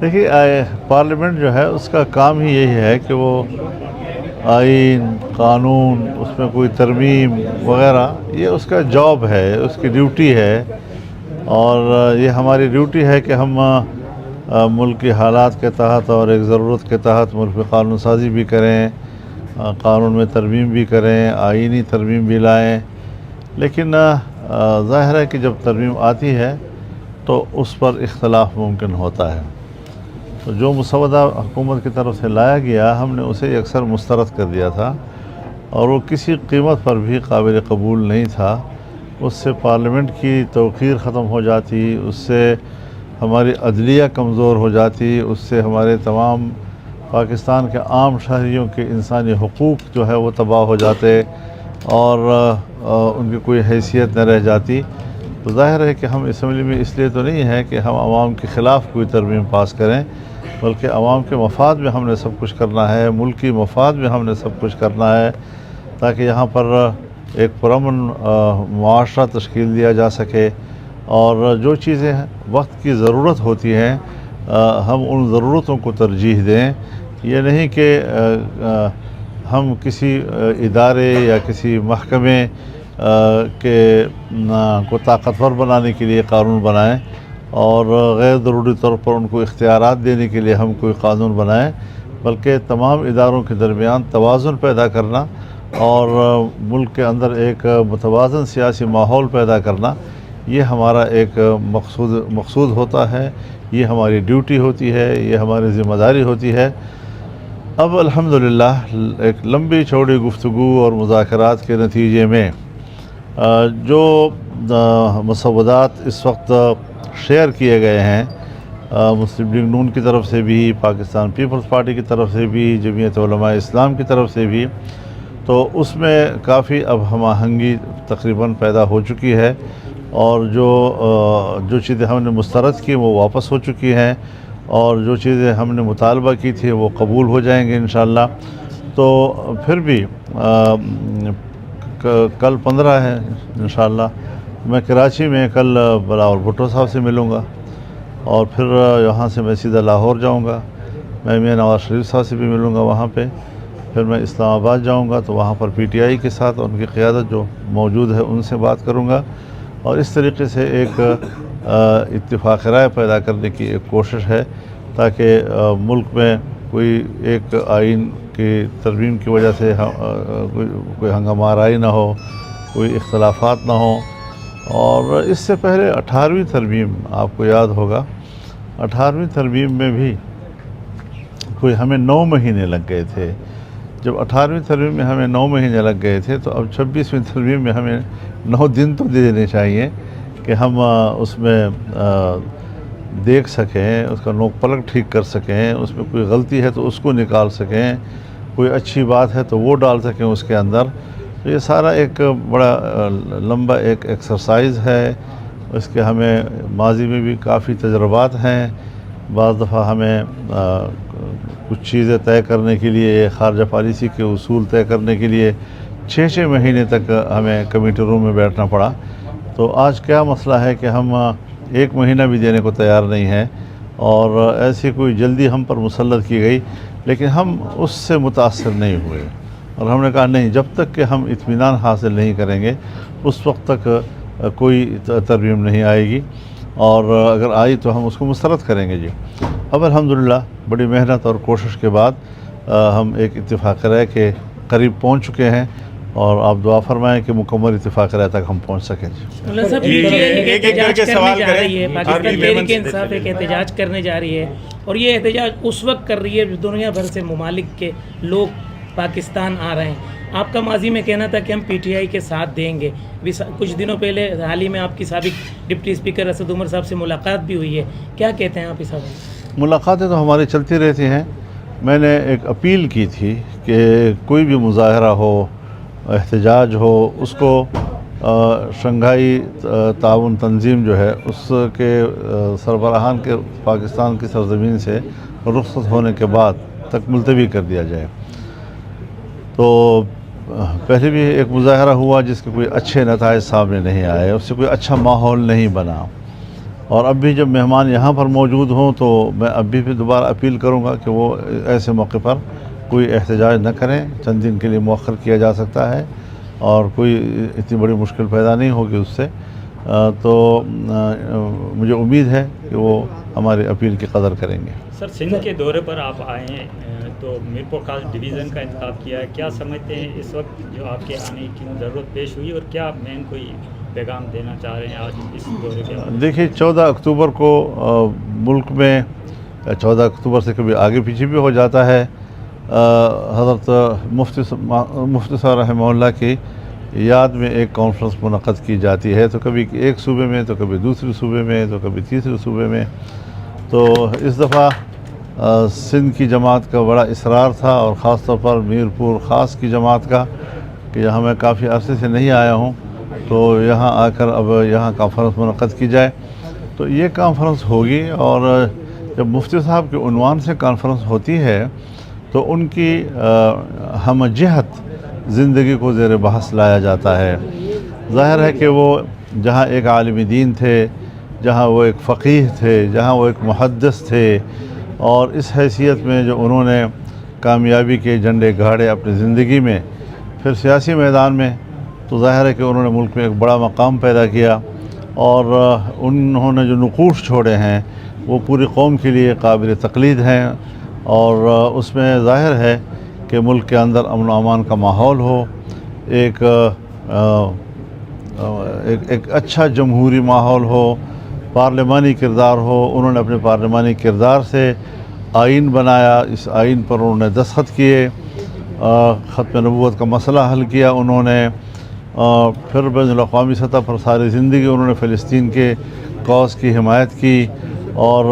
دیکھیے پارلیمنٹ جو ہے اس کا کام ہی یہی ہے کہ وہ آئین قانون اس میں کوئی ترمیم وغیرہ یہ اس کا جاب ہے، اس کی ڈیوٹی ہے، اور یہ ہماری ڈیوٹی ہے کہ ہم ملک کی حالات کے تحت اور ایک ضرورت کے تحت ملک میں قانون سازی بھی کریں، قانون میں ترمیم بھی کریں، آئینی ترمیم بھی لائیں۔ لیکن ظاہر ہے کہ جب ترمیم آتی ہے تو اس پر اختلاف ممکن ہوتا ہے، تو جو مسودہ حکومت کی طرف سے لایا گیا ہم نے اسے اکثر مسترد کر دیا تھا، اور وہ کسی قیمت پر بھی قابل قبول نہیں تھا۔ اس سے پارلیمنٹ کی توقیر ختم ہو جاتی، اس سے ہماری عدلیہ کمزور ہو جاتی، اس سے ہمارے تمام پاکستان کے عام شہریوں کے انسانی حقوق جو ہے وہ تباہ ہو جاتے، اور ان کی کوئی حیثیت نہ رہ جاتی۔ تو ظاہر ہے کہ ہم اسمبلی میں اس لیے تو نہیں ہے کہ ہم عوام کے خلاف کوئی ترمیم پاس کریں، بلکہ عوام کے مفاد میں ہم نے سب کچھ کرنا ہے، ملکی مفاد میں ہم نے سب کچھ کرنا ہے، تاکہ یہاں پر ایک پرامن معاشرہ تشکیل دیا جا سکے، اور جو چیزیں وقت کی ضرورت ہوتی ہیں ہم ان ضرورتوں کو ترجیح دیں۔ یہ نہیں کہ ہم کسی ادارے یا کسی محکمے کو طاقتور بنانے کے لیے قانون بنائیں، اور غیر ضروری طور پر ان کو اختیارات دینے کے لیے ہم کوئی قانون بنائیں، بلکہ تمام اداروں کے درمیان توازن پیدا کرنا اور ملک کے اندر ایک متوازن سیاسی ماحول پیدا کرنا، یہ ہمارا ایک مقصود ہوتا ہے، یہ ہماری ڈیوٹی ہوتی ہے، یہ ہماری ذمہ داری ہوتی ہے۔ اب الحمدللہ ایک لمبی چوڑی گفتگو اور مذاکرات کے نتیجے میں جو مسودات اس وقت شیئر کیے گئے ہیں مسلم لیگ نون کی طرف سے بھی، پاکستان پیپلز پارٹی کی طرف سے بھی، جمعیت علماء اسلام کی طرف سے بھی، تو اس میں کافی اب ہم آہنگی تقریباً پیدا ہو چکی ہے، اور جو چیزیں ہم نے مسترد کی وہ واپس ہو چکی ہیں، اور جو چیزیں ہم نے مطالبہ کی تھی وہ قبول ہو جائیں گے انشاءاللہ۔ تو پھر بھی کل 15 ہے انشاءاللہ، میں کراچی میں کل بلاول بھٹو صاحب سے ملوں گا، اور پھر یہاں سے میں سیدھا لاہور جاؤں گا، میں میاں نواز شریف صاحب سے بھی ملوں گا وہاں پہ، پھر میں اسلام آباد جاؤں گا تو وہاں پر پی ٹی آئی کے ساتھ ان کی قیادت جو موجود ہے ان سے بات کروں گا، اور اس طریقے سے ایک اتفاق رائے پیدا کرنے کی ایک کوشش ہے، تاکہ ملک میں کوئی ایک آئین کی ترمیم کی وجہ سے کوئی ہنگامہ آرائی نہ ہو، کوئی اختلافات نہ ہوں۔ اور اس سے پہلے 18ویں ترمیم آپ کو یاد ہوگا، 18ویں ترمیم میں بھی کوئی ہمیں 9 مہینے لگ گئے تھے۔ جب 18ویں ترمیم میں ہمیں 9 مہینے لگ گئے تھے تو اب 26ویں ترمیم میں ہمیں 9 دن تو دے دینے چاہیے کہ ہم اس میں دیکھ سکیں، اس کا نوک پلک ٹھیک کر سکیں، اس میں کوئی غلطی ہے تو اس کو نکال سکیں، کوئی اچھی بات ہے تو وہ ڈال سکیں اس کے اندر۔ تو یہ سارا ایک بڑا لمبا ایک ایکسرسائز ہے، اس کے ہمیں ماضی میں بھی کافی تجربات ہیں۔ بعض دفعہ ہمیں کچھ چیزیں طے کرنے کے لیے، خارجہ پالیسی کے اصول طے کرنے کے لیے 6 مہینے تک ہمیں کمیٹی روم میں بیٹھنا پڑا۔ تو آج کیا مسئلہ ہے کہ ہم 1 مہینہ بھی دینے کو تیار نہیں ہیں، اور ایسی کوئی جلدی ہم پر مسلط کی گئی، لیکن ہم اس سے متاثر نہیں ہوئے، اور ہم نے کہا نہیں، جب تک کہ ہم اطمینان حاصل نہیں کریں گے اس وقت تک کوئی ترمیم نہیں آئے گی، اور اگر آئی تو ہم اس کو مسترد کریں گے۔ جی اب الحمدللہ بڑی محنت اور کوشش کے بعد ہم ایک اتفاق رائے کے قریب پہنچ چکے ہیں، اور آپ دعا فرمائیں کہ مکمل اتفاق رائے تک ہم پہنچ سکیں۔ ایک کر کے سوال کریں۔ پاکستان تحریک انصاف ایک احتجاج کرنے جا رہی ہے، اور یہ احتجاج اس وقت کر رہی ہے جو دنیا بھر سے ممالک کے لوگ پاکستان آ رہے ہیں۔ آپ کا ماضی میں کہنا تھا کہ ہم پی ٹی آئی کے ساتھ دیں گے، کچھ دنوں پہلے حال ہی میں آپ کی سابق ڈپٹی اسپیکر اسد عمر صاحب سے ملاقات بھی ہوئی ہے، کیا کہتے ہیں آپ اس حوالے سے؟ ملاقاتیں تو ہماری چلتی رہتی ہیں۔ میں نے ایک اپیل کی تھی کہ کوئی بھی مظاہرہ ہو، احتجاج ہو، اس کو شنگھائی تعاون تنظیم جو ہے اس کے سربراہان کے پاکستان کی سرزمین سے رخصت ہونے کے بعد تک ملتوی کر دیا جائے۔ تو پہلے بھی ایک مظاہرہ ہوا جس کے کوئی اچھے نتائج سامنے نہیں آئے، اس سے کوئی اچھا ماحول نہیں بنا، اور اب بھی جب مہمان یہاں پر موجود ہوں تو میں اب بھی دوبارہ اپیل کروں گا کہ وہ ایسے موقع پر کوئی احتجاج نہ کریں. چند دن کے لیے مؤخر کیا جا سکتا ہے اور کوئی اتنی بڑی مشکل پیدا نہیں ہوگی اس سے. تو مجھے امید ہے کہ وہ ہماری اپیل کی قدر کریں گے. سر سندھ کے دورے پر آپ آئے ہیں تو میرپور خاص ڈویژن کا انتخاب کیا ہے، کیا سمجھتے ہیں اس وقت جو آپ کے آنے کی ضرورت پیش ہوئی اور کیا مین کوئی پیغام دینا چاہ رہے ہیں آج اس دورے کے بعد؟ دیکھیے 14 اکتوبر کو ملک میں 14 اکتوبر سے کبھی آگے پیچھے بھی ہو جاتا ہے، حضرت مفتی صاحب رحمہ اللہ کی یاد میں ایک کانفرنس منعقد کی جاتی ہے، تو کبھی ایک صوبے میں، تو کبھی دوسرے صوبے میں، تو کبھی تیسرے صوبے میں. تو اس دفعہ سندھ کی جماعت کا بڑا اصرار تھا اور خاص طور پر میرپور خاص کی جماعت کا کہ یہاں میں کافی عرصے سے نہیں آیا ہوں، تو یہاں آ کر اب یہاں کانفرنس منعقد کی جائے. تو یہ کانفرنس ہوگی اور جب مفتی صاحب کے عنوان سے کانفرنس ہوتی ہے تو ان کی ہم جہت زندگی کو زیر بحث لایا جاتا ہے. ظاہر ہے کہ وہ جہاں ایک عالم دین تھے، جہاں وہ ایک فقیہ تھے، جہاں وہ ایک محدث تھے، اور اس حیثیت میں جو انہوں نے کامیابی کے جھنڈے گاڑے اپنی زندگی میں، پھر سیاسی میدان میں تو ظاہر ہے کہ انہوں نے ملک میں ایک بڑا مقام پیدا کیا اور انہوں نے جو نقوش چھوڑے ہیں وہ پوری قوم کے لیے قابل تقلید ہیں. اور اس میں ظاہر ہے کہ ملک کے اندر امن و امان کا ماحول ہو، ایک اچھا جمہوری ماحول ہو، پارلیمانی کردار ہو. انہوں نے اپنے پارلیمانی کردار سے آئین بنایا، اس آئین پر انہوں نے دستخط کیے، ختم نبوت کا مسئلہ حل کیا انہوں نے، پھر بین الاقوامی سطح پر ساری زندگی انہوں نے فلسطین کے کاز کی حمایت کی اور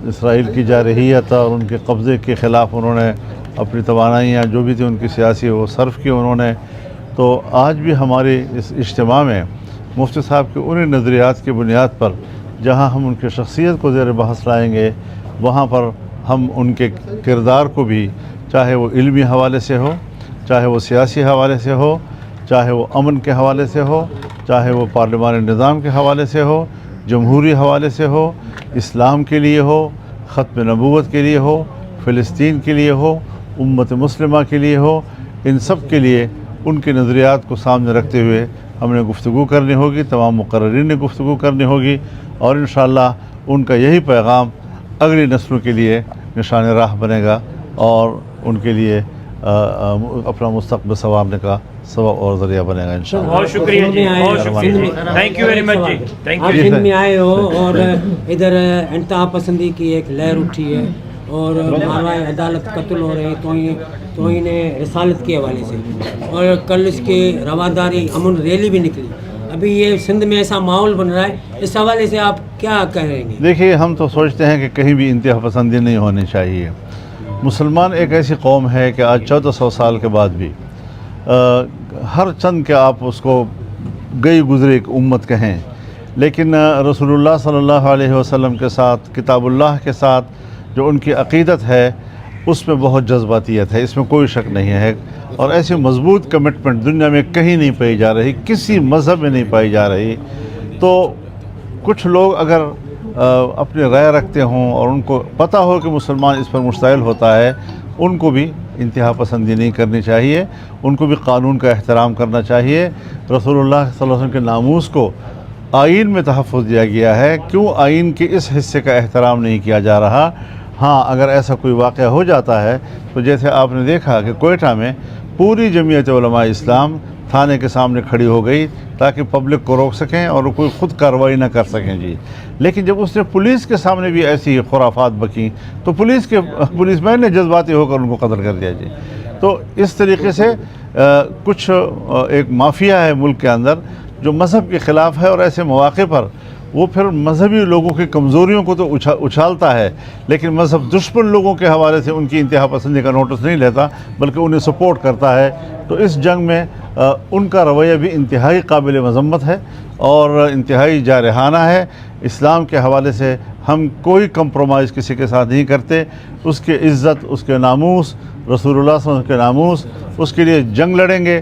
اسرائیل کی جارحیت اور ان کے قبضے کے خلاف انہوں نے اپنی توانائیاں جو بھی تھی ان کی سیاسی وہ صرف کی انہوں نے. تو آج بھی ہماری اس اجتماع میں مفتی صاحب کے انہی نظریات کی بنیاد پر جہاں ہم ان کی شخصیت کو زیر بحث لائیں گے، وہاں پر ہم ان کے کردار کو بھی، چاہے وہ علمی حوالے سے ہو، چاہے وہ سیاسی حوالے سے ہو، چاہے وہ امن کے حوالے سے ہو، چاہے وہ پارلیمانی نظام کے حوالے سے ہو، جمہوری حوالے سے ہو، اسلام کے لیے ہو، ختم نبوت کے لیے ہو، فلسطین کے لیے ہو، امت مسلمہ کے لیے ہو، ان سب کے لیے ان کے نظریات کو سامنے رکھتے ہوئے ہم نے گفتگو کرنی ہوگی، تمام مقررین نے گفتگو کرنی ہوگی، اور انشاءاللہ ان کا یہی پیغام اگلی نسلوں کے لیے نشان راہ بنے گا اور ان کے لیے اپنا مستقبل سنوارنے کا سبب اور ذریعہ بنے گا انشاءاللہ. بہت شکریہ جی، بہت شکریہ، تھینک یو ویری مچ جی، تھینک آپ یو. سندھ میں آئے ہو اور ادھر انتہا پسندی کی ایک لہر اٹھی ہے اور ماروائے عدالت قتل ہو رہے ہیں توہین رسالت کے حوالے سے، اور کل اس کے رواداری امن ریلی بھی نکلی. ابھی یہ سندھ میں ایسا ماحول بن رہا ہے، اس حوالے سے آپ کیا کہیں گے؟ دیکھیے ہم تو سوچتے ہیں کہ کہیں بھی انتہا پسندی نہیں ہونی چاہیے. مسلمان ایک ایسی قوم ہے کہ آج 1400 سال کے بعد بھی ہر چند کے آپ اس کو گئی گزری ایک امت کہیں، لیکن رسول اللہ صلی اللہ علیہ وسلم کے ساتھ، کتاب اللہ کے ساتھ جو ان کی عقیدت ہے اس میں بہت جذباتیت ہے، اس میں کوئی شک نہیں ہے. اور ایسی مضبوط کمٹمنٹ دنیا میں کہیں نہیں پائی جا رہی، کسی مذہب میں نہیں پائی جا رہی. تو کچھ لوگ اگر اپنی رائے رکھتے ہوں اور ان کو پتہ ہو کہ مسلمان اس پر مشتعل ہوتا ہے، ان کو بھی انتہا پسندی نہیں کرنی چاہیے، ان کو بھی قانون کا احترام کرنا چاہیے. رسول اللہ صلی اللہ علیہ وسلم کے ناموس کو آئین میں تحفظ دیا گیا ہے، کیوں آئین کے اس حصے کا احترام نہیں کیا جا رہا؟ ہاں اگر ایسا کوئی واقعہ ہو جاتا ہے تو جیسے آپ نے دیکھا کہ کوئٹہ میں پوری جمعیت علماء اسلام تھانے کے سامنے کھڑی ہو گئی تاکہ پبلک کو روک سکیں اور کوئی خود کارروائی نہ کر سکیں جی. لیکن جب اس نے پولیس کے سامنے بھی ایسی خرافات بکیں تو پولیس مین نے جذباتی ہو کر ان کو قتل کر دیا جی. تو اس طریقے سے کچھ ایک مافیا ہے ملک کے اندر جو مذہب کے خلاف ہے، اور ایسے مواقع پر وہ پھر مذہبی لوگوں کی کمزوریوں کو تو اچھالتا ہے، لیکن مذہب دشمن لوگوں کے حوالے سے ان کی انتہا پسندی کا نوٹس نہیں لیتا بلکہ انہیں سپورٹ کرتا ہے. تو اس جنگ میں ان کا رویہ بھی انتہائی قابل مذمت ہے اور انتہائی جارحانہ ہے. اسلام کے حوالے سے ہم کوئی کمپرومائز کسی کے ساتھ نہیں کرتے. اس کی عزت، اس کے ناموس، رسول اللہ صلی اللہ علیہ وسلم کے ناموس، اس کے لیے جنگ لڑیں گے.